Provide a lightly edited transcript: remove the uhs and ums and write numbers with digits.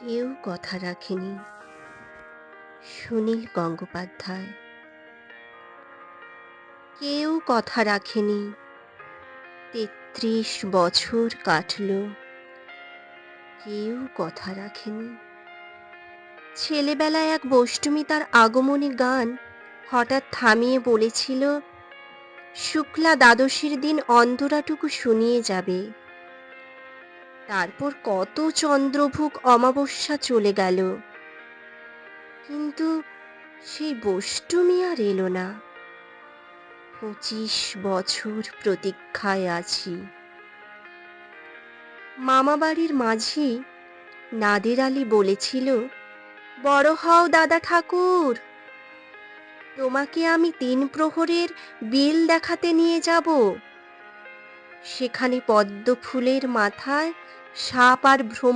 কেউ কথা রাখেনি। সুনীল গঙ্গোপাধ্যায়। কেউ কথা রাখেনি। ৩৩ বছর কাটল, কেউ কথা রাখেনি। ছেলেবেলায় এক বষ্টমী তার আগমনী গান হঠাৎ থামিয়ে বলেছিল, শুক্লা দ্বাদশীর দিন অন্তরাটুকু শুনিয়ে যাবে। তারপর কত চন্দ্রভুক অমাবস্যা চলে গেল, কিন্তু সেই বষ্টমী আর এলো না। ২৫ বছর প্রতীক্ষায় আছি। মামাবাড়ির মাঝি নাদের আলী বলেছিল, বড় হও দাদা ঠাকুর, তোমাকে আমি ৩ প্রহরের বিল দেখাতে নিয়ে যাব। সেখানে পদ্ম ফুলের মাথায় সাপ আর ভ্রমর